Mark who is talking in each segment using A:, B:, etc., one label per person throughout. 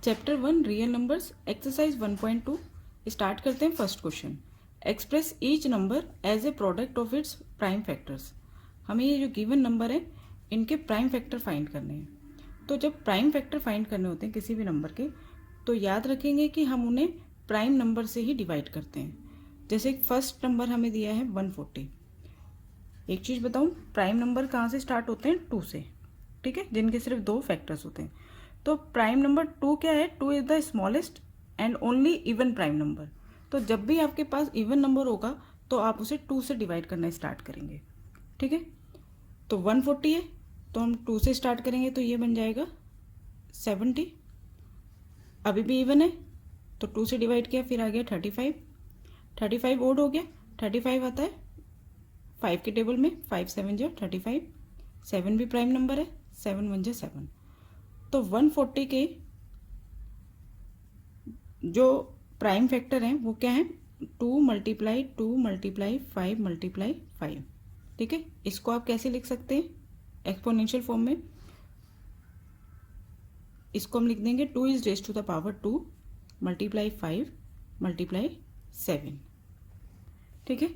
A: Chapter 1 real numbers exercise 1.2 start करते हैं। First question, express each number as a product of its prime factors. हमें ये जो given number है इनके प्राइम फैक्टर फाइंड करने हैं। तो जब प्राइम फैक्टर फाइंड करने होते हैं किसी भी नंबर के, तो याद रखेंगे कि हम उन्हें प्राइम नंबर से ही डिवाइड करते हैं। जैसे फर्स्ट नंबर हमें दिया है 140। एक चीज़ बताऊँ, प्राइम नंबर कहाँ से स्टार्ट होते हैं? 2 से, ठीक है, जिनके सिर्फ 2 फैक्टर्स होते हैं। तो प्राइम नंबर 2 क्या है? 2 is the smallest and only even prime number. तो जब भी आपके पास इवन नंबर होगा तो आप उसे 2 से डिवाइड करना स्टार्ट करेंगे, ठीक है। तो 140 है तो हम 2 से स्टार्ट करेंगे तो ये बन जाएगा 70। अभी भी इवन है तो 2 से डिवाइड किया, फिर आ गया 35 ओड हो गया। 35 आता है 5 के टेबल में, 5 7 जो 35। 7 भी प्राइम नंबर है, 7 1 जो 7। तो 140 के जो प्राइम फैक्टर हैं वो क्या है? 2 मल्टीप्लाई 2 मल्टीप्लाई 5 मल्टीप्लाई 5, ठीक है। इसको आप कैसे लिख सकते हैं? एक्सपोनेंशियल फॉर्म में। इसको हम लिख देंगे 2 is raise to the power 2 multiply 5 multiply 7, ठीक है।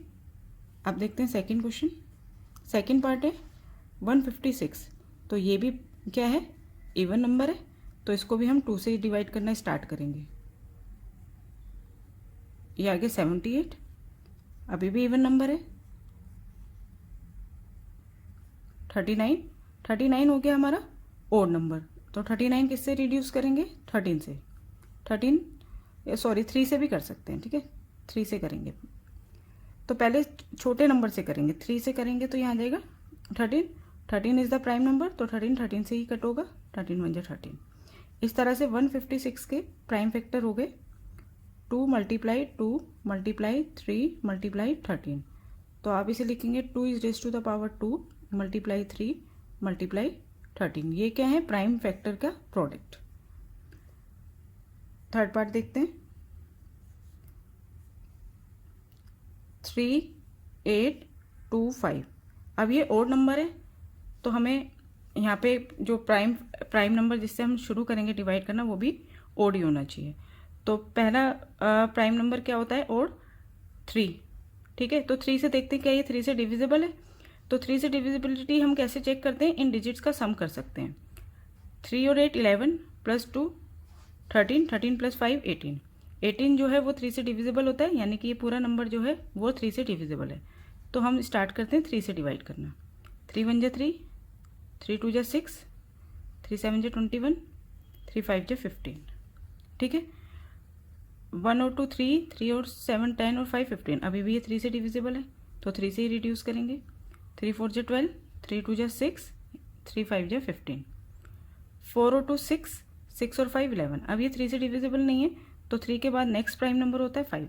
A: अब देखते हैं सेकंड क्वेश्चन। सेकंड पार्ट है 156। तो ये भी क्या है? इवन नंबर है, तो इसको भी हम 2 से डिवाइड करना स्टार्ट करेंगे। ये आगे 78, अभी भी इवन नंबर है। 39 हो गया हमारा ओड नंबर। तो 39 किससे रिड्यूस करेंगे? 13 से। 3 से भी कर सकते हैं, ठीक है, 3 से करेंगे। तो पहले छोटे नंबर से करेंगे, 3 से करेंगे तो यहाँ आ जाएगा 13 इज द प्राइम नंबर, तो 13 से ही कट होगा। 13 1 13। इस तरह से 156 के प्राइम फैक्टर हो गए 2 मल्टीप्लाई 2 मल्टीप्लाई 3 मल्टीप्लाई 13। तो आप इसे लिखेंगे 2 is raise to the power 2 multiply 3 multiply 13। ये क्या है? प्राइम फैक्टर का प्रोडक्ट। थर्ड पार्ट देखते हैं। 3 8 2 5। अब ये ओड नंबर है तो हमें यहाँ पे जो प्राइम नंबर जिससे हम शुरू करेंगे डिवाइड करना वो भी ओड ही होना चाहिए। तो पहला प्राइम नंबर क्या होता है? ओड 3, ठीक है। तो 3 से देखते हैं क्या ये 3 से डिविजिबल है। तो 3 से डिविजिबिलिटी हम कैसे चेक करते हैं? इन डिजिट्स का सम कर सकते हैं। 3 और 8 11 प्लस 2 13, 13 प्लस 5 18। 18 जो है वो 3 से डिविजिबल होता है, यानी कि ये पूरा नंबर जो है वो 3 से डिविजिबल है। तो हम स्टार्ट करते हैं 3 से डिवाइड करना। 3 1 जा 3, 3 2 जा 6, 3 7 जा 21, 3 5 जा 15, ठीक है। 1 और 2 3, 3 और 7 10 और 5 15। अभी भी ये 3 से डिविजिबल है तो 3 से ही रिड्यूस करेंगे। 3 4 जा 12, 3 2 जा 6, 3 5 जा 15। 4 और 2 6, 6 और 5 11। अब ये 3 से डिविजिबल नहीं है तो 3 के बाद नेक्स्ट प्राइम नंबर होता है 5।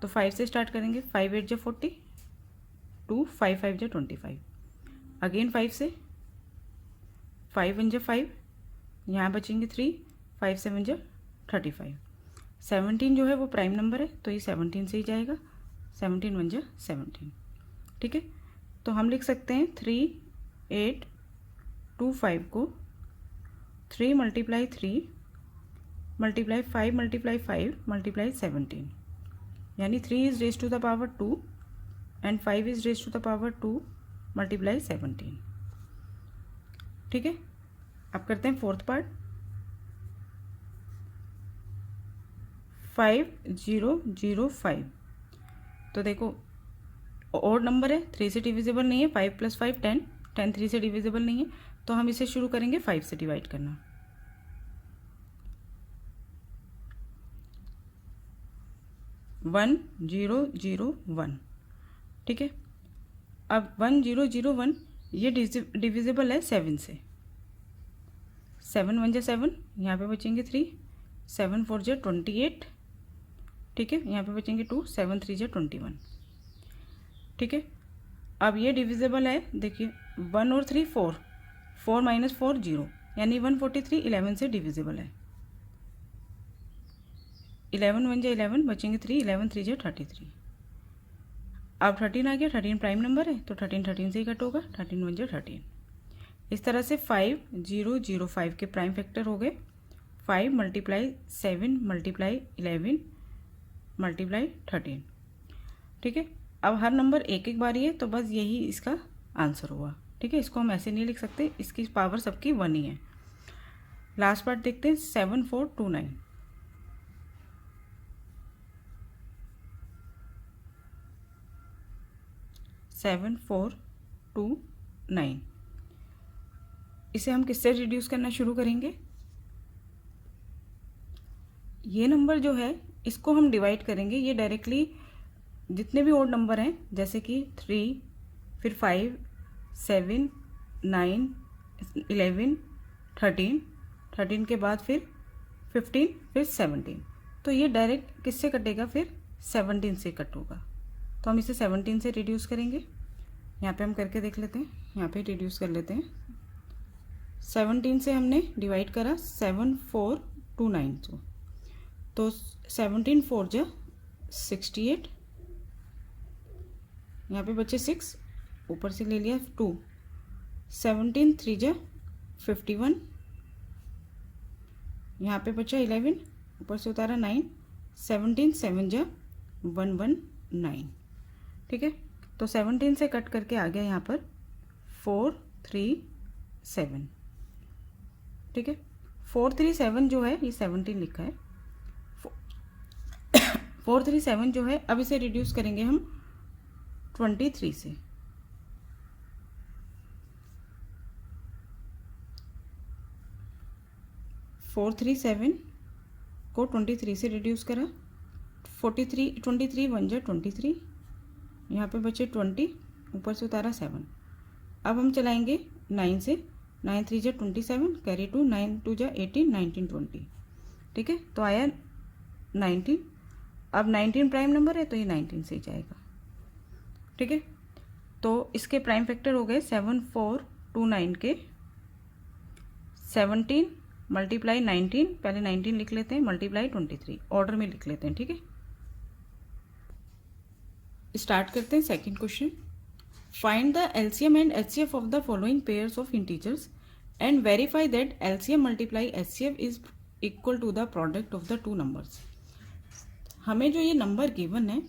A: तो 5 से स्टार्ट करेंगे। 5 8 जा 40, 2 5 5 जा 25। अगेन 5 से, 5 1 जा 5, यहाँ बचेंगे 3, 5 7 जा 35। 17 जो है वो प्राइम नंबर है तो ये 17 से ही जाएगा। 17 1 जा 17, ठीक है। तो हम लिख सकते हैं 3 8 2 5 को 3 मल्टीप्लाई 3 मल्टीप्लाई 5 मल्टीप्लाई 5 मल्टीप्लाई 17, यानी 3 is raise to the power 2 and 5 is raise to the power 2 multiply 17, ठीक है। अब करते हैं फोर्थ पार्ट। 5 0 0 5। तो देखो ओड नंबर है, 3 से डिविजिबल नहीं है। 5 प्लस 5 10, 10 3 से डिविजिबल नहीं है तो हम इसे शुरू करेंगे 5 से डिवाइड करना। 1 0 0 1, ठीक है। अब 1 0 0 1 ये डिविजिबल है 7 से। 7 1 जा 7, यहाँ पे बचेंगे 3, 7 4 जा 28, ठीक है। यहाँ पे बचेंगे 2, 7 3 जा 21, ठीक है। अब ये डिविजिबल है, देखिए 1 और 3 4, 4 माइनस 4 0, यानी 143 11 से डिविजिबल है। 11 1 जा 11, बचेंगे 3, 11 3 जा 33। अब 13 आ गया, 13 प्राइम नंबर है तो 13 से ही कट होगा। 13 1 जा 13। इस तरह से 5 0 0 5 के प्राइम फैक्टर हो गए 5 मल्टीप्लाई 7 मल्टीप्लाई 11 मल्टीप्लाई 13। ठीक है, अब हर नंबर एक एक बारी है तो बस यही इसका आंसर हुआ। ठीक है, इसको हम ऐसे नहीं लिख सकते, इसकी पावर सबकी 1 ही है। लास्ट पार्ट देखते हैं, 7429। 7429 इसे हम किससे रिड्यूस करना शुरू करेंगे? ये नंबर जो है इसको हम डिवाइड करेंगे, ये डायरेक्टली जितने भी ओड नंबर हैं जैसे कि 3, फिर 5, 7, 9, 11, 13 के बाद फिर 15, फिर 17, तो ये डायरेक्ट किससे कटेगा? फिर 17 से कट होगा। तो हम इसे 17 से रिड्यूस करेंगे। यहाँ पे हम करके देख लेते हैं, यहाँ पे रिड्यूस कर लेते हैं। 17 से हमने डिवाइड करा 7429 को, तो 17 4 जा 68, यहाँ पे बचे 6, ऊपर से ले लिया 2, 17 3 जा 51, यहाँ पे बचा 11, ऊपर से उतारा 9, 17 7 जा 119। ठीक है, तो 17 से कट करके आ गया यहाँ पर 437। ठीक है, 437 जो है ये 17 लिखा है, 437 जो है, अब इसे रिड्यूस करेंगे हम 23 से। फोर 37 को 23 से रिड्यूस करा, 23 1 जा 23, यहाँ पे बचे 20, ऊपर से उतारा 7। अब हम चलाएंगे 9 से, 9 3 जा 27, कैरी 2, 9 2 जा 18, 19 20। ठीक है, तो आया 19। अब 19 प्राइम नंबर है तो ये 19 से ही जाएगा। ठीक है, तो इसके प्राइम फैक्टर हो गए 7429 के 17 मल्टीप्लाई 19, पहले 19 लिख लेते हैं, मल्टीप्लाई 23, ऑर्डर में लिख लेते हैं। ठीक है, स्टार्ट करते हैं second question. Find the LCM and HCF of the following pairs of integers and verify that LCM multiply HCF is equal to the product of the two numbers. हमें जो ये नंबर गिवन है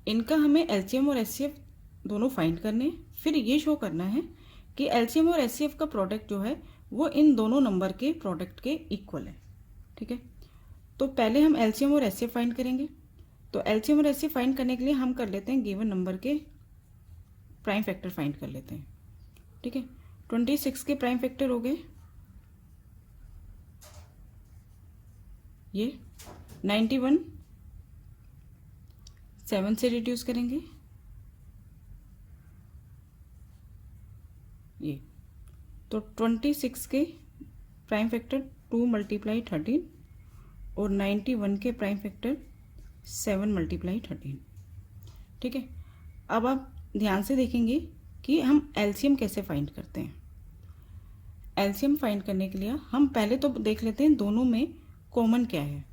A: इनका हमें LCM और HCF दोनों find करने हैं, फिर ये शो करना है कि एलसीएम और एचसीएफ का प्रोडक्ट जो है वो इन दोनों नंबर के प्रोडक्ट के इक्वल है। ठीक है, तो पहले हम एलसीएम और एचसीएफ फाइंड करेंगे। तो एलसीएम और एचसीएफ फाइंड करने के लिए हम कर लेते हैं गिवन नंबर के प्राइम फैक्टर फाइंड कर लेते हैं। ठीक है, 26 के प्राइम फैक्टर हो गए ये 91, 7 से रिड्यूस करेंगे ये, तो 26 के प्राइम फैक्टर 2 मल्टीप्लाई 13 और 91 के प्राइम फैक्टर 7 मल्टीप्लाई 13। ठीक है, अब आप ध्यान से देखेंगे कि हम एलसीएम कैसे फाइंड करते हैं। एलसीएम फाइंड करने के लिए हम पहले तो देख लेते हैं दोनों में कॉमन क्या है।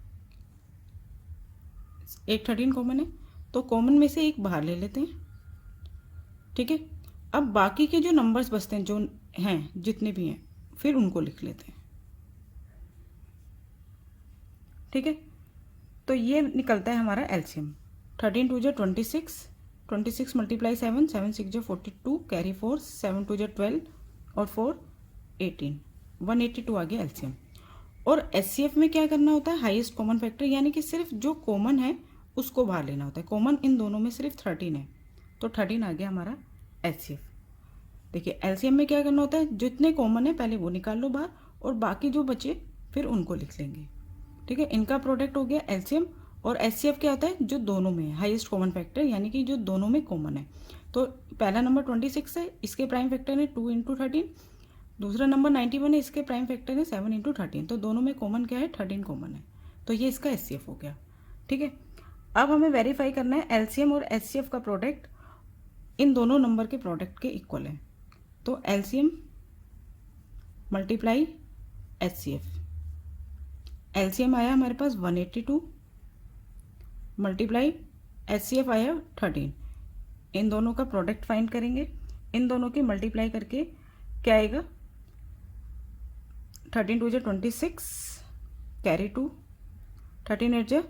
A: एक 13 कॉमन है तो कॉमन में से एक बाहर ले लेते हैं। ठीक है, अब बाकी के जो नंबर्स बचते हैं जो हैं जितने भी हैं फिर उनको लिख लेते हैं। ठीक है, तो ये निकलता है हमारा एलसीएम। 13 2 जा 26, 26 मल्टीप्लाई 7, 7 6 जा 42, कैरी 4, 7 2 जा 12 और 4 18, 182 आ गया एलसीएम। और एचसीएफ में क्या करना होता है? हाईएस्ट कॉमन फैक्टर, यानी कि सिर्फ जो कॉमन है उसको बाहर लेना होता है। कॉमन इन दोनों में सिर्फ 13 है, तो 13 आ गया हमारा एचसीएफ। देखिए एलसीएम में क्या करना होता है, जितने कॉमन है पहले वो निकाल लो बाहर और बाकी जो बचे फिर उनको लिख लेंगे। ठीक है, इनका प्रोडक्ट हो गया एलसीएम। और एचसीएफ क्या होता है? जो दोनों में है, हाईएस्ट कॉमन फैक्टर, यानी कि जो दोनों में कॉमन है। तो पहला नंबर 26 है, इसके प्राइम फैक्टर है 2 × 13। दूसरा नंबर 91 है, इसके प्राइम फैक्टर है 7 × 13। तो दोनों में कॉमन क्या है? 13 कॉमन है, तो ये इसका एचसीएफ हो गया। ठीक है, अब हमें वेरीफाई करना है एलसीएम और एचसीएफ का प्रोडक्ट इन दोनों नंबर के प्रोडक्ट के इक्वल है। तो एलसीएम मल्टीप्लाई एचसीएफ, एलसीएम आया हमारे पास 182 मल्टीप्लाई एचसीएफ आया 13। इन दोनों का प्रोडक्ट फाइंड करेंगे, इन दोनों की मल्टीप्लाई करके क्या आएगा? 13 2 जा 26, कैरी 2, 13 8 जा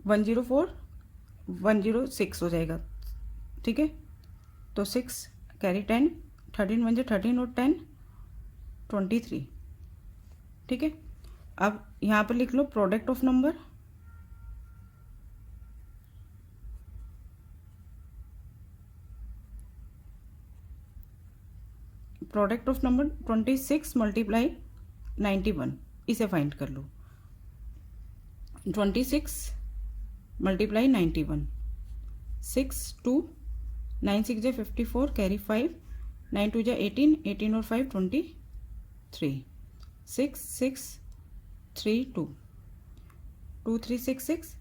A: 104, 106 हो जाएगा, ठीक है। तो 6 कैरी 10, 13 1 जा 13 और 10 23, ठीक है। अब यहाँ पर लिख लो product of number, product of number 26 multiply 91, इसे फाइंड कर लो। 26 मल्टीप्लाई 91, 6 2 9 6 जा 54, कैरी 5, 9 2 जा 18, 18 और 5 23, 6 6 3 2 2 3 6 6।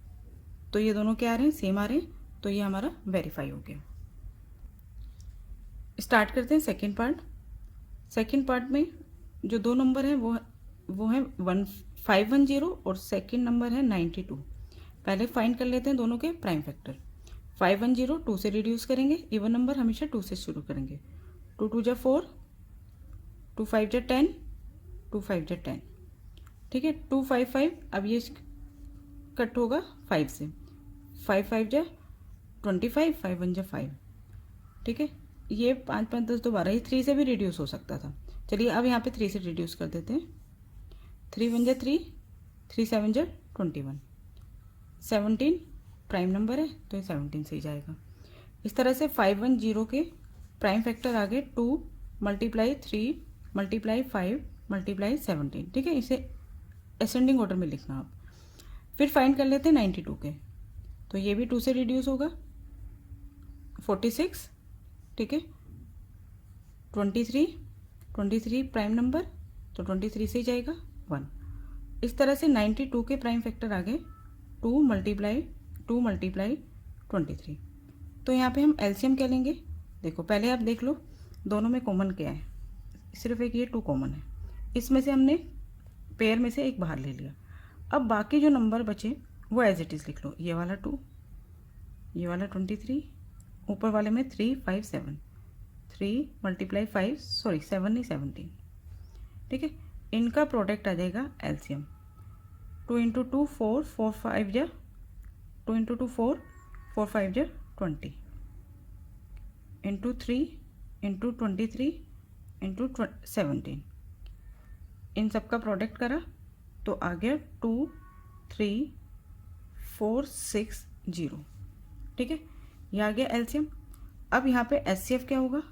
A: तो ये दोनों क्या आ रहे हैं, सेम आ रहे हैं, तो ये हमारा वेरीफाई हो गया। स्टार्ट करते हैं सेकेंड पार्ट। सेकेंड पार्ट में जो दो नंबर हैं वो है 510 और सेकेंड नंबर है 92। पहले फाइंड कर लेते हैं दोनों के प्राइम फैक्टर। 510 2 से रिड्यूस करेंगे, इवन नंबर हमेशा 2 से शुरू करेंगे। 2 2 जा 4, 2 5 जा 10, 2 5 जा 10, ठीक है। 2 5 5, अब ये कट होगा 5 से, 5 5 जा 25, 5 1 जा 5, ठीक है। ये 5 5 10 दोबारा ही 3 से भी रिड्यूस हो सकता था। चलिए अब यहाँ पे 3 से रिड्यूस कर देते हैं। 3 1 जा 3, 3 7 जा 21, 17 प्राइम नंबर है तो ये 17 से ही जाएगा। इस तरह से 510 के प्राइम फैक्टर आ गए 2 मल्टीप्लाई 3 मल्टीप्लाई 5 मल्टीप्लाई 17, ठीक है। इसे असेंडिंग ऑर्डर में लिखना आप। फिर फाइंड कर लेते हैं 92 के, तो ये भी 2 से रिड्यूस होगा 46, ठीक है। 23 प्राइम नंबर तो 23 से ही जाएगा 1। इस तरह से 92 के प्राइम फैक्टर आ गए 2 मल्टीप्लाई 23। तो यहाँ पे हम एलसीएम क्या लेंगे, देखो पहले आप देख लो दोनों में कॉमन क्या है, सिर्फ एक ये 2 कॉमन है, इसमें से हमने पेयर में से एक बाहर ले लिया। अब बाकी जो नंबर बचे वो एज इट इज़ लिख लो, ये वाला 2, ये वाला 23, ऊपर वाले में 3 5 7, 3 मल्टीप्लाई 5 सॉरी 7 नहीं 17, ठीक है। इनका प्रोडक्ट आ जाएगा एलसीएम 2 इंटू 2 4 4 5 जा 2 इंटू 2 4 4 5 जा 20 इंटू 3 इंटू 23 इंटू 17, इन सब का प्रोडक्ट करा तो आ गया 2 3 4 6 0, ठीक है। ये आ गया एलसीएम। अब यहाँ पे एचसीएफ क्या होगा,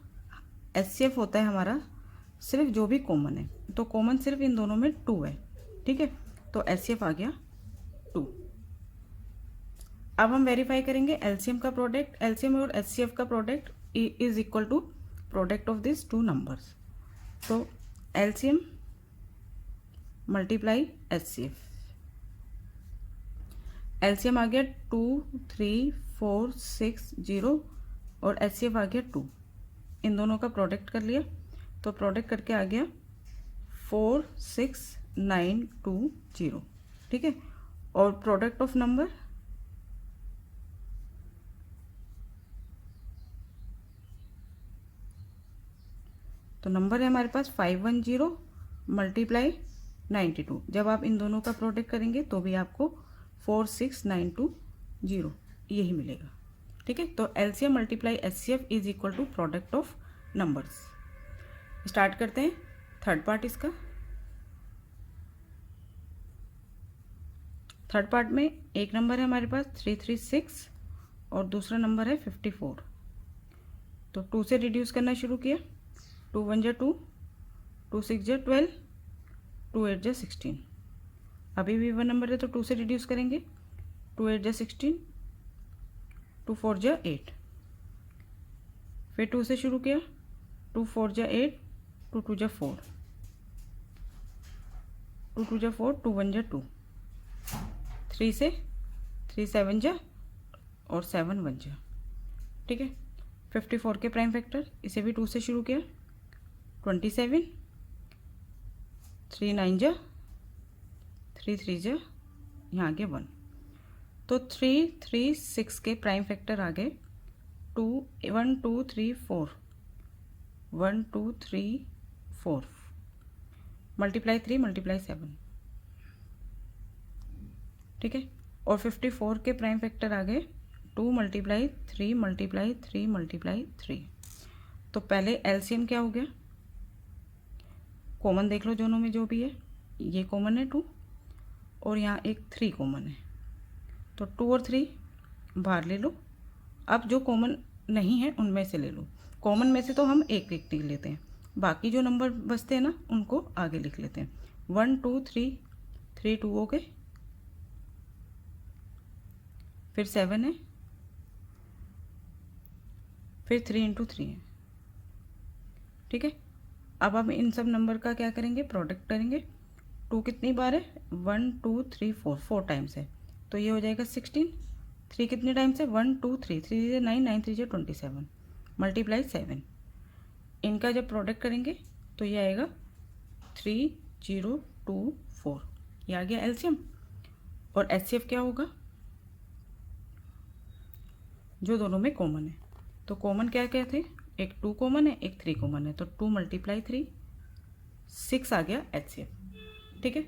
A: एचसीएफ होता है हमारा सिर्फ जो भी कॉमन है, तो कॉमन सिर्फ इन दोनों में 2 है, ठीक है। तो एचसीएफ आ गया 2। अब हम वेरीफाई करेंगे एलसीएम का प्रोडक्ट, एलसीएम और एचसीएफ का product is equal to product of this 2 numbers. तो एलसीएम मल्टीप्लाई एचसीएफ, एलसीएम आ गया 2 3 4 6 0 और एचसीएफ आ गया 2। इन दोनों का प्रोडक्ट कर लिया तो प्रोडक्ट करके आ गया 4 6 9 2 0, ठीक है। और प्रोडक्ट ऑफ नंबर तो नंबर है हमारे पास 510 मल्टीप्लाई 92। जब आप इन दोनों का प्रोडक्ट करेंगे तो भी आपको 46920 यही मिलेगा, ठीक है। तो LCM multiply HCF is equal to product of numbers. Start करते हैं थर्ड पार्ट इसका। थर्ड पार्ट में एक नंबर है हमारे पास 336 और दूसरा नंबर है 54। तो 2 से रिड्यूस करना शुरू किया, 2 1 जा 2, 2 6 जा 12, 2 8 जा 16। अभी भी वन नंबर है तो 2 से रिड्यूस करेंगे, 2 8 जा 16, 2 4 जा 8। फिर 2 से शुरू किया, 2 4 जा 8, 2 2 जा 4, 2 2 जा 4, 2 1 जा 2, 3 से 3 7 जा और 7 1 जा, ठीक है। 54 के प्राइम फैक्टर, इसे भी 2 से शुरू किया, 27, 3 9 जा, 3 3 जा, यहाँ आ गया 1। तो 3 3 6 के प्राइम फैक्टर आ गए 2 1 2 3 4, 1 2 3 4 मल्टीप्लाई 3 मल्टीप्लाई 7, ठीक है। और 54 के प्राइम फैक्टर आ गए 2 × 3 × 3 × 3। तो पहले एलसीएम क्या हो गया, कॉमन देख लो दोनों में जो भी है, ये कॉमन है 2 और यहाँ एक 3 कॉमन है, तो 2 और 3 बाहर ले लो। अब जो कॉमन नहीं है उनमें से ले लो, कॉमन में से तो हम एक लिख लेते हैं, बाकी जो नंबर बचते हैं ना उनको आगे लिख लेते हैं। 1 2 3 3 2 हो गए, फिर 7 है, फिर 3 × 3 है। ठीक है। अब हम इन सब नंबर का क्या करेंगे, प्रोडक्ट करेंगे। 2 कितनी बार है, 1 2 3 4 टाइम्स है, तो ये हो जाएगा 16। 3 कितने टाइम्स है, 1 2 3 3 से 9 9 3 से 27 × 7। इनका जब प्रोडक्ट करेंगे तो ये आएगा 3024, ये आ गया एलसीएम। और एचसीएफ क्या होगा, जो दोनों में कॉमन है। तो कॉमन क्या क्या थे, एक 2 कॉमन है, एक 3 कॉमन है, तो 2 × 3 6 आ गया एचसीएफ। ठीक है।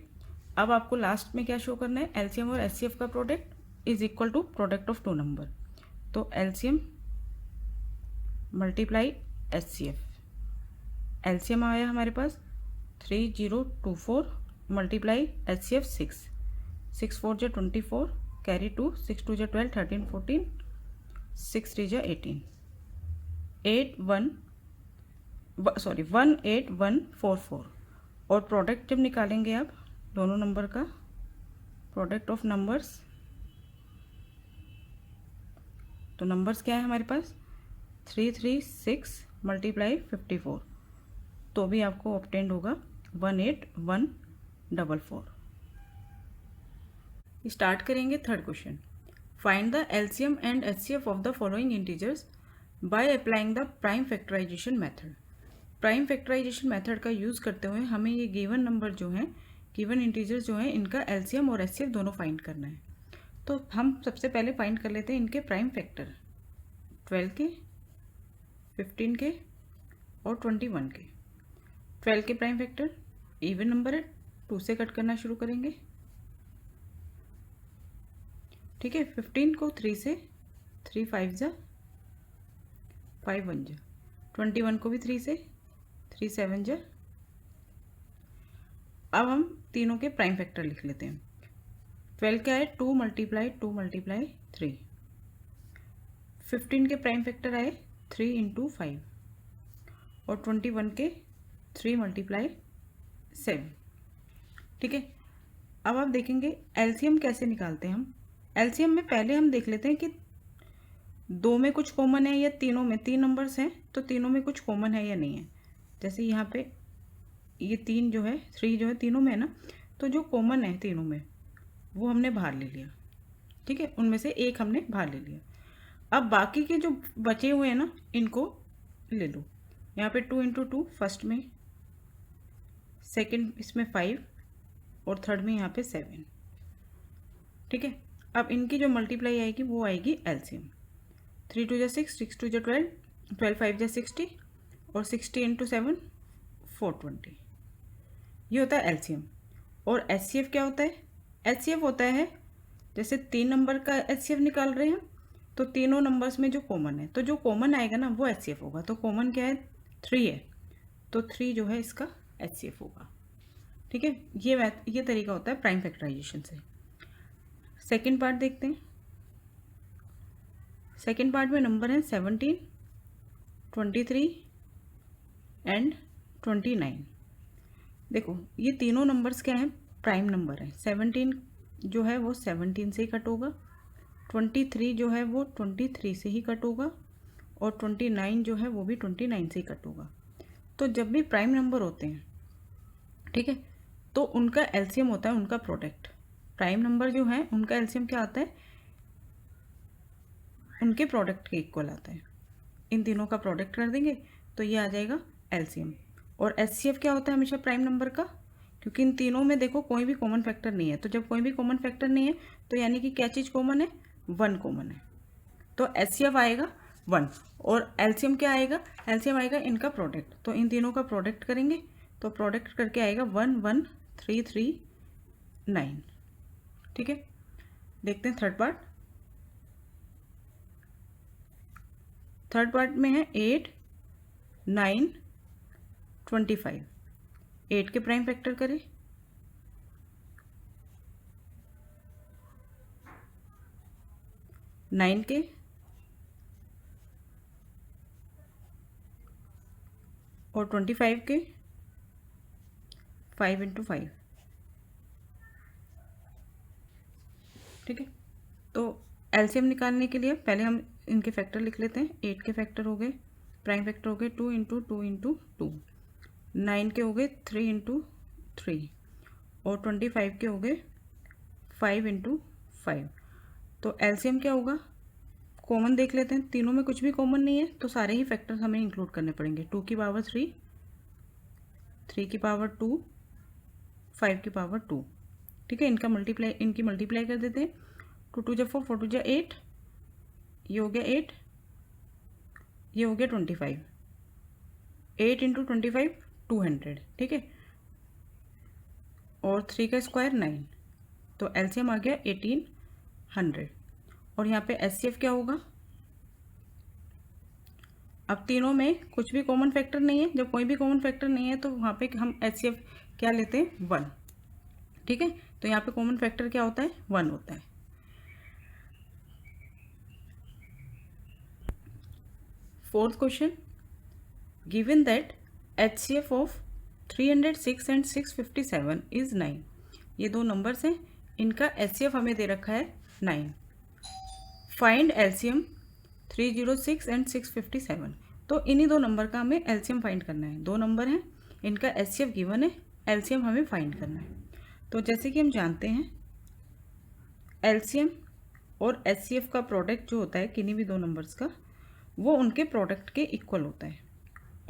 A: अब आपको लास्ट में क्या शो करना है, एलसीएम और एचसीएफ का product is equal to product of 2 number. तो एलसीएम × एचसीएफ, एलसीएम आया हमारे पास 3024 × एचसीएफ 6 6 4 × 24 कैरी 2 6 2 × 12 13 14 6 3 × 18 18144। और प्रोडक्ट जब निकालेंगे आप दोनों नंबर का, प्रोडक्ट ऑफ नंबर्स, तो नंबर्स क्या है हमारे पास 336 × 54, तो भी आपको ऑब्टेंड होगा 18144। स्टार्ट करेंगे third question. Find the LCM and HCF of the following integers by applying the prime factorisation method. Prime factorisation method का यूज़ करते हुए हमें ये गिवन नंबर जो हैं, गिवन इंटीजर्स जो हैं, इनका एलसीएम और एचसीएफ दोनों फाइंड करना है। तो हम सबसे पहले फाइंड कर लेते हैं इनके प्राइम फैक्टर, 12 के, 15 के और 21 के। 12 के प्राइम फैक्टर इवन नंबर है, 2 से कट करना शुरू करेंगे। ठीक है। 15 को 3 से, 3 5 जा 5 1 जा। 21 को भी 3 से, 3 7 जा। अब हम तीनों के प्राइम फैक्टर लिख लेते हैं। 12 क्या है, 2 × 2 × 3। 15 के प्राइम फैक्टर आए 3 × 5 और 21 के 3 × 7। ठीक है। अब आप देखेंगे एलसीएम कैसे निकालते हैं हम। एलसीएम में पहले हम देख लेते हैं कि 2 में कुछ कॉमन है या तीनों में, 3 नंबर्स हैं तो तीनों में कुछ कॉमन है या नहीं है। जैसे यहाँ पे ये 3 जो है, 3 जो है तीनों में है ना, तो जो कॉमन है तीनों में वो हमने बाहर ले लिया। ठीक है। उनमें से एक हमने बाहर ले लिया। अब बाकी के जो बचे हुए हैं ना इनको ले लो। यहाँ पे 2 × 2 फर्स्ट में, सेकंड इसमें 5 और थर्ड में यहाँ पे 7। ठीक है। अब इनकी जो मल्टीप्लाई आएगी वो आएगी एलसीएम। 3 2 × 6 6 2 × 12 12 5 × 60 और 60 × 7 420। ये होता है एलसीएम। और एचसीएफ क्या होता है, एचसीएफ होता है जैसे 3 नंबर का एचसीएफ निकाल रहे हैं तो तीनों नंबर्स में जो कॉमन है, तो जो कॉमन आएगा ना वो एचसीएफ होगा। तो कॉमन क्या है, 3 है, तो 3 जो है इसका एचसीएफ होगा। ठीक है। ये तरीका होता है प्राइम फैक्टराइजेशन से। सेकेंड पार्ट देखते हैं। सेकेंड पार्ट में नंबर है 17 23 एंड 29। देखो ये तीनों नंबर्स क्या हैं, प्राइम नंबर है। 17 जो है वो 17 से ही कट होगा, 23 जो है वो 23 से ही कट होगा और 29 जो है वो भी 29 से ही कट होगा। तो जब भी प्राइम नंबर होते हैं, ठीक है, तो उनका एलसीएम होता है उनका प्रोडक्ट। प्राइम नंबर जो है उनका एलसीएम क्या आता है, उनके प्रोडक्ट के इक्वल आता है। इन तीनों का प्रोडक्ट कर देंगे तो ये आ जाएगा एलसीएम। और एचसीएफ क्या होता है हमेशा प्राइम नंबर का, क्योंकि इन तीनों में देखो कोई भी कॉमन फैक्टर नहीं है। तो जब कोई भी कॉमन फैक्टर नहीं है तो यानी कि क्या चीज़ कॉमन है, 1 कॉमन है। तो एचसीएफ आएगा 1 और एलसीएम क्या आएगा, एलसीएम आएगा इनका प्रोडक्ट। तो इन तीनों का प्रोडक्ट करेंगे तो प्रोडक्ट करके आएगा 11339। ठीक है। देखते हैं थर्ड पार्ट में है 8, 9, 25। 8 के प्राइम फैक्टर करें, 9 के, और 25 के 5 × 5। ठीक है, तो एलसीएम निकालने के लिए पहले हम इनके फैक्टर लिख लेते हैं। 8 के फैक्टर हो गए, प्राइम फैक्टर हो गए 2 × 2 × 2, 9 के हो गए 3 × 3, और 25 के हो गए 5 × 5। तो एलसीएम क्या होगा, कॉमन देख लेते हैं। तीनों में कुछ भी कॉमन नहीं है तो सारे ही फैक्टर्स हमें इंक्लूड करने पड़ेंगे। 2 की पावर 3, 3 की पावर 2, 5 की पावर 2। ठीक है, इनकी मल्टीप्लाई कर देते हैं। 2 2 4, 4 2 8, ये हो गया 8, ये हो गया 25। 8 × 25 200। ठीक है, और 3 का स्क्वायर 9, तो एलसीएम आ गया 1800। और यहाँ पे एचसीएफ क्या होगा, अब तीनों में कुछ भी कॉमन फैक्टर नहीं है। जब कोई भी कॉमन फैक्टर नहीं है तो वहाँ पे हम एचसीएफ क्या लेते हैं, 1। ठीक है, तो यहाँ पे कॉमन फैक्टर क्या होता है, 1 होता है। Fourth question, given that HCF of 306 and 657 is 9। ये दो नंबर्स हैं, इनका एचसीएफ हमें दे रखा है 9। Find LCM 306 and 657। तो इन्हीं दो नंबर का हमें एलसीएम फाइंड करना है। दो नंबर हैं, इनका एचसीएफ गिवन है, एलसीएम हमें फाइंड करना है। तो जैसे कि हम जानते हैं एलसीएम और एचसीएफ का प्रोडक्ट जो होता है किन्हीं भी दो नंबर्स का, वो उनके प्रोडक्ट के इक्वल होता है,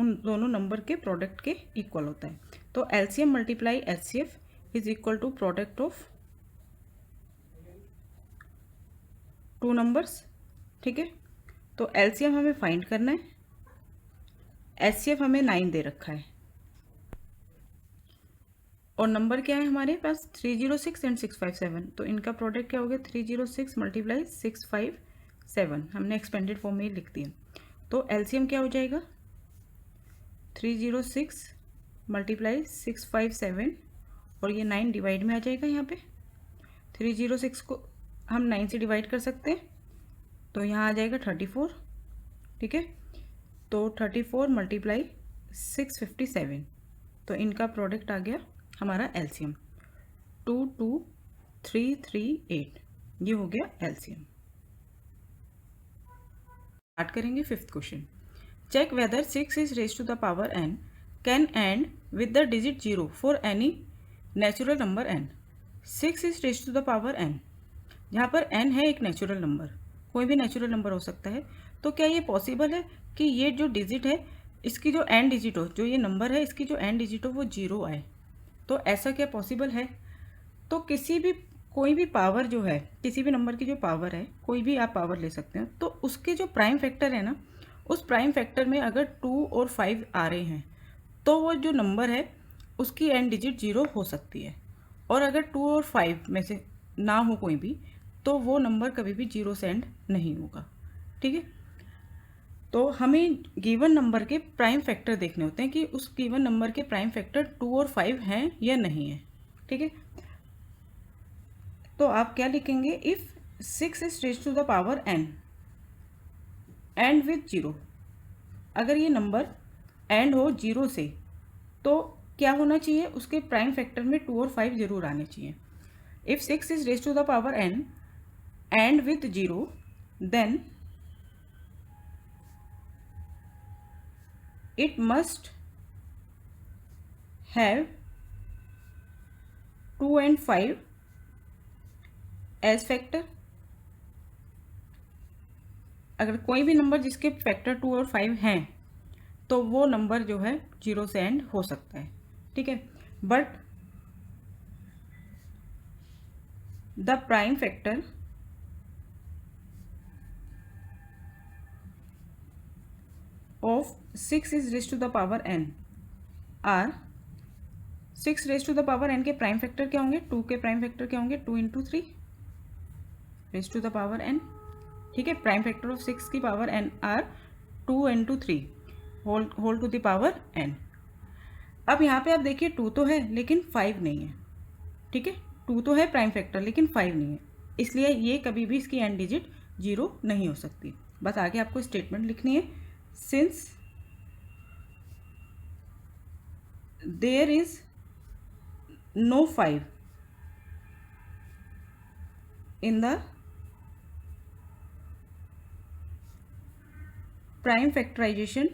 A: उन दोनों नंबर के प्रोडक्ट के इक्वल होता है। तो LCM multiply HCF is equal to product of two numbers. ठीक है, तो एलसीएम हमें फाइंड करना है, एचसीएफ हमें 9 दे रखा है, और नंबर क्या है हमारे पास 306 एंड 657। तो इनका प्रोडक्ट क्या हो गया, 306 मल्टीप्लाई 657, हमने एक्सपेंडेड फॉर्म में लिख दिया। तो एलसीएम क्या हो जाएगा, 306 मल्टीप्लाई 657, और ये 9 डिवाइड में आ जाएगा। यहाँ पे 306 को हम 9 से डिवाइड कर सकते हैं, तो यहाँ आ जाएगा 34। ठीक है, तो 34 मल्टीप्लाई 657, तो इनका प्रोडक्ट आ गया हमारा एलसीएम 22338। ये हो गया एलसीएम। स्टार्ट करेंगे fifth question. Check whether 6 is raise to the power n can end with the digit 0 for any natural number n। 6 is raise to the power n, जहाँ पर n है एक नेचुरल नंबर, कोई भी नेचुरल नंबर हो सकता है। तो क्या ये पॉसिबल है कि ये जो डिजिट है इसकी जो एंड डिजिट हो, जो ये नंबर है इसकी जो एंड डिजिट हो वो 0 आए? तो ऐसा क्या पॉसिबल है? तो कोई भी पावर जो है, किसी भी नंबर की जो पावर है, कोई भी आप पावर ले सकते हो, तो उसके जो प्राइम फैक्टर है ना, उस प्राइम फैक्टर में अगर 2 और 5 आ रहे हैं तो वो जो नंबर है उसकी एंड डिजिट 0 हो सकती है। और अगर 2 और 5 में से ना हो कोई भी, तो वो नंबर कभी भी 0 से एंड नहीं होगा। ठीक है, तो हमें गिवन नंबर के प्राइम फैक्टर देखने होते हैं कि उस गिवन नंबर के प्राइम फैक्टर 2 और 5 हैं या नहीं है। ठीक है, तो आप क्या लिखेंगे, if 6 is raise to the power n end with 0। अगर ये नंबर एंड हो 0 से तो क्या होना चाहिए, उसके प्राइम फैक्टर में 2 और 5 जरूर आने चाहिए। If 6 is raise to the power n end with 0 then it must have 2 and 5 as factor। अगर कोई भी नंबर जिसके फैक्टर 2 और 5 हैं तो वो नंबर जो है 0 से एंड हो सकता है। ठीक है, but the prime factor of 6 is raise to the power n are 6 raise to the power n के प्राइम फैक्टर क्या होंगे, 2 के प्राइम फैक्टर क्या होंगे, 2 × 3। Raise to the power n, ठीक है। प्राइम फैक्टर ऑफ 6 की power n are 2 into 3 whole to the power n। अब यहाँ पे आप देखिए 2 तो है लेकिन 5 नहीं है, ठीक है। 2 तो है प्राइम फैक्टर लेकिन 5 नहीं है, इसलिए ये कभी भी इसकी एंड डिजिट 0 नहीं हो सकती। बस आगे आपको स्टेटमेंट लिखनी है, since there is no 5 in the prime factorisation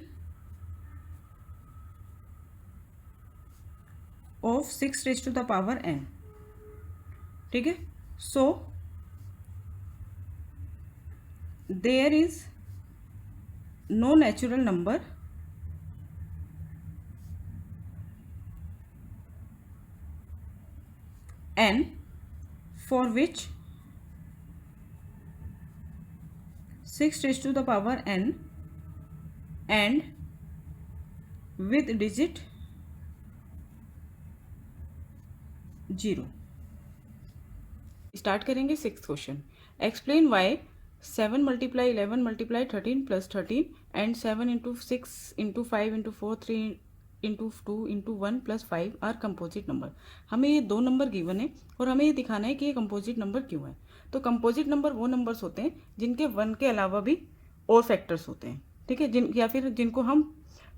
A: of 6 raised to the power n, ठीक है। So there is no natural number n for which 6 raised to the power n and with digit 0। Start करेंगे 6th question. Explain why 7 multiply 11 multiply 13 plus 13 and 7 into 6 into 5 into 4 3 into 2 into 1 plus 5 are composite number. हमें ये दो number given है और हमें ये दिखाना है कि ये कंपोजिट नंबर क्यों है। तो कंपोजिट नंबर वो नंबर्स होते हैं जिनके 1 के अलावा भी और फैक्टर्स होते हैं, ठीक है, या फिर जिनको हम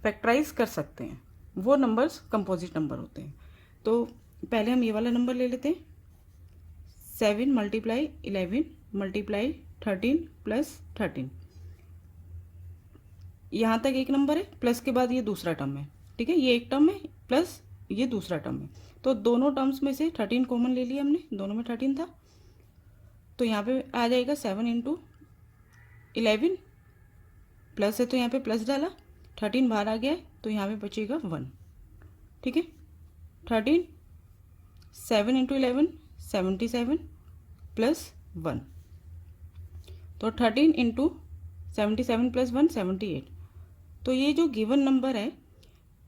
A: फैक्टराइज कर सकते हैं, वो नंबर्स कंपोजिट नंबर होते हैं। तो पहले हम ये वाला नंबर ले लेते हैं, 7 मल्टीप्लाई 11 मल्टीप्लाई 13 प्लस 13। यहाँ तक एक नंबर है, प्लस के बाद ये दूसरा टर्म है, ठीक है, ये एक टर्म है प्लस ये दूसरा टर्म है। तो दोनों टर्म्स में से 13 कॉमन ले लिया हमने, दोनों में 13 था। तो यहाँ पे आ जाएगा 7 इंटू 11 प्लस है तो यहाँ पे प्लस डाला, 13 बाहर आ गया है तो यहाँ पे बचेगा 1, ठीक है। 13 7 इंटू 11 77 प्लस 1, तो 13 इंटू 77 प्लस 1 78। तो ये जो गिवन नंबर है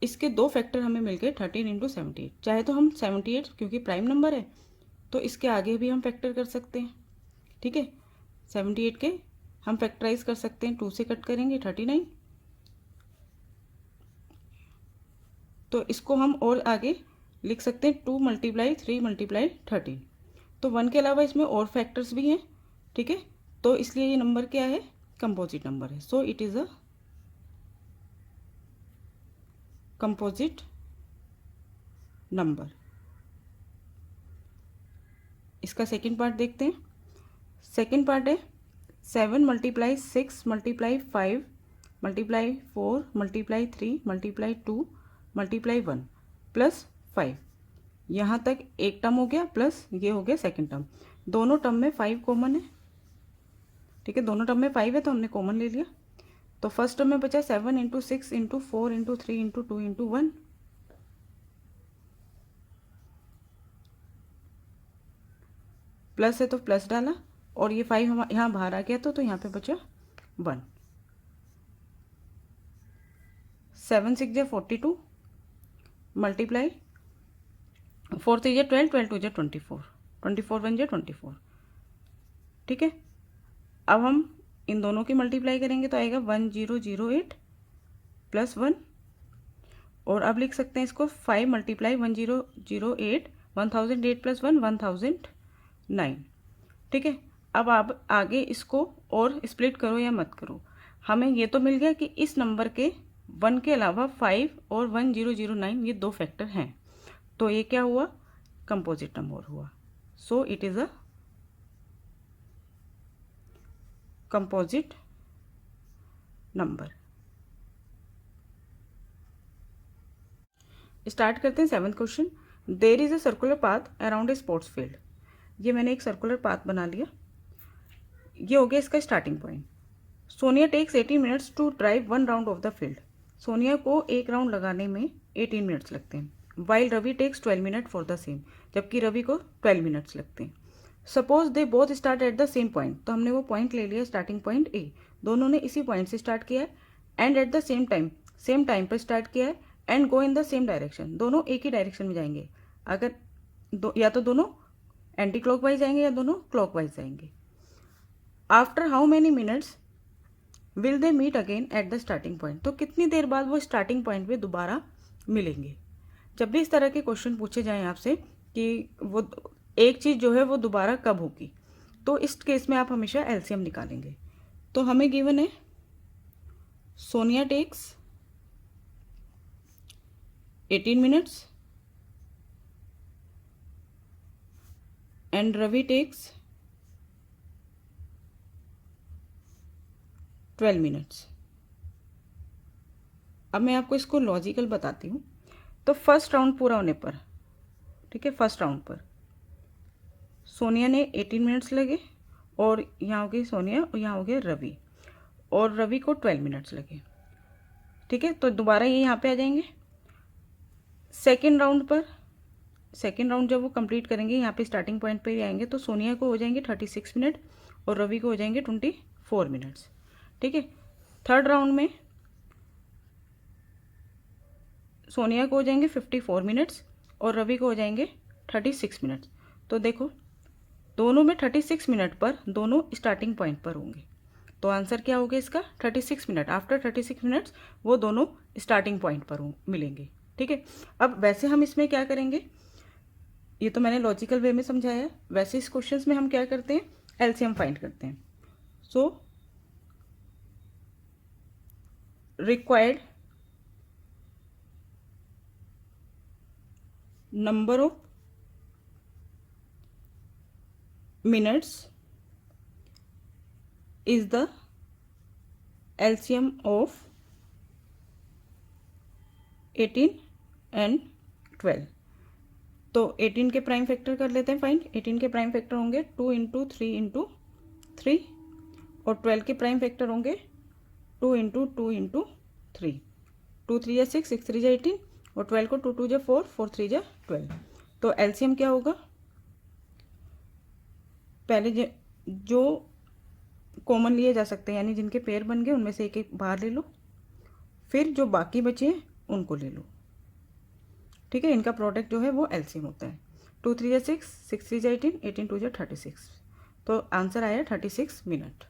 A: इसके दो फैक्टर हमें मिल गए 13 इंटू 78। चाहे तो हम 78 क्योंकि प्राइम नंबर है तो इसके आगे भी हम फैक्टर कर सकते हैं, ठीक है। 78 के हम फैक्टराइज कर सकते हैं, 2 से कट करेंगे 39। तो इसको हम और आगे लिख सकते हैं 2 मल्टीप्लाई 3 मल्टीप्लाई 13। तो 1 के अलावा इसमें और फैक्टर्स भी हैं, ठीक है। तो इसलिए ये नंबर क्या है, कंपोजिट नंबर है। सो it is a composite number. इसका सेकंड पार्ट देखते हैं। सेकंड पार्ट है 7 multiply 6 multiply 5 multiply 4 multiply 3 multiply 2 multiply 1 plus 5। यहाँ तक एक टर्म हो गया प्लस ये हो गया सेकंड टर्म। दोनों टर्म में 5 कॉमन है, ठीक है, दोनों टर्म में 5 है तो हमने कॉमन ले लिया। तो फर्स्ट टर्म में बचा 7 into 6 into 4 into 3 into 2 into 1। Plus है तो प्लस डाला और ये 5 हम यहाँ बाहर आ गया तो यहाँ पे बचा 1। 7 6 जा 42 मल्टीप्लाई 4 3 जा 12 12 2 जा 24 24 1 जा 24, ठीक है। अब हम इन दोनों की मल्टीप्लाई करेंगे तो आएगा 1008 प्लस 1। और अब लिख सकते हैं इसको 5 मल्टीप्लाई 1008 1008 प्लस 1 1009, ठीक है। अब आप आगे इसको और स्प्लिट करो या मत करो, हमें ये तो मिल गया कि इस नंबर के 1 के अलावा 5 और 1009 ये दो फैक्टर हैं। तो ये क्या हुआ, कंपोजिट नंबर हुआ। So it is a composite number. Start करते हैं 7th question. There is a circular path around a sports field. ये मैंने एक सर्कुलर पाथ बना लिया, ये हो गया इसका starting point. Sonia takes 18 minutes to drive 1 round of the field. Sonia को एक राउंड लगाने में 18 मिनट्स लगते हैं। While Ravi takes 12 minute for the same, जबकि रवि को 12 मिनट्स लगते हैं। Suppose they both start at the same point. तो हमने वो पॉइंट ले लिया स्टार्टिंग पॉइंट ए, दोनों ने इसी पॉइंट से स्टार्ट किया है। And eight the same time पर स्टार्ट किया है। And go in the same direction, दोनों एक ही डायरेक्शन में जाएंगे। अगर या तो दोनों एंटी क्लॉकवाइज जाएंगे या दोनों क्लॉकवाइज जाएंगे। After how many minutes will they meet again at the starting point, तो कितनी देर बाद वो स्टार्टिंग पॉइंट पे दोबारा मिलेंगे। जब भी इस तरह के क्वेश्चन पूछे जाएं आपसे कि वो एक चीज़ जो है वो दोबारा कब होगी, तो इस केस में आप हमेशा एलसीएम निकालेंगे। तो हमें गिवन है Sonia takes 18 minutes and Ravi takes 12 minutes. अब मैं आपको इसको लॉजिकल बताती हूँ। तो फर्स्ट राउंड पूरा होने पर, ठीक है, फर्स्ट राउंड पर सोनिया ने 18 मिनट्स लगे, और यहाँ हो गई सोनिया और यहाँ हो गया रवि, और रवि को 12 मिनट्स लगे, ठीक है। तो दोबारा ये यहाँ पे आ जाएंगे। सेकेंड राउंड पर, सेकेंड राउंड जब वो कंप्लीट करेंगे यहाँ पे स्टार्टिंग पॉइंट पर ही आएंगे, तो सोनिया को हो जाएंगे 36 मिनट और रवि को हो जाएंगे 24 मिनट्स, ठीक है। थर्ड राउंड में सोनिया को हो जाएंगे 54 मिनट्स और रवि को हो जाएंगे 36 मिनट्स। तो देखो दोनों में 36 मिनट पर दोनों स्टार्टिंग पॉइंट पर होंगे, तो आंसर क्या होगा इसका 36 मिनट। आफ्टर 36 मिनट्स वो दोनों स्टार्टिंग पॉइंट पर मिलेंगे, ठीक है। अब वैसे हम इसमें क्या करेंगे, ये तो मैंने लॉजिकल वे में समझाया है, वैसे इस क्वेश्चन में हम क्या करते हैं, एलसीएम फाइंड करते हैं। So required number of minutes is the LCM of 18 and 12। तो 18 के प्राइम फैक्टर कर लेते हैं फाइंड। 18 के प्राइम फैक्टर होंगे 2 इंटू 3 इंटू 3, और 12 के प्राइम फैक्टर होंगे 2 इंटू 2 इंटू 3। 2 3 या 6, 6 3 या 18, और 12 को 2 2 या 4, 4 3 या 12। तो LCM क्या होगा, पहले जो कॉमन लिए जा सकते हैं यानी जिनके पेयर बन गए उनमें से एक एक बाहर ले लो, फिर जो बाकी बचे हैं उनको ले लो, ठीक है। इनका प्रोडक्ट जो है वो एलसीएम होता है। 2 3 या 6, 6 3 या 18, 18 2 या 36। तो आंसर आया 36 मिनट।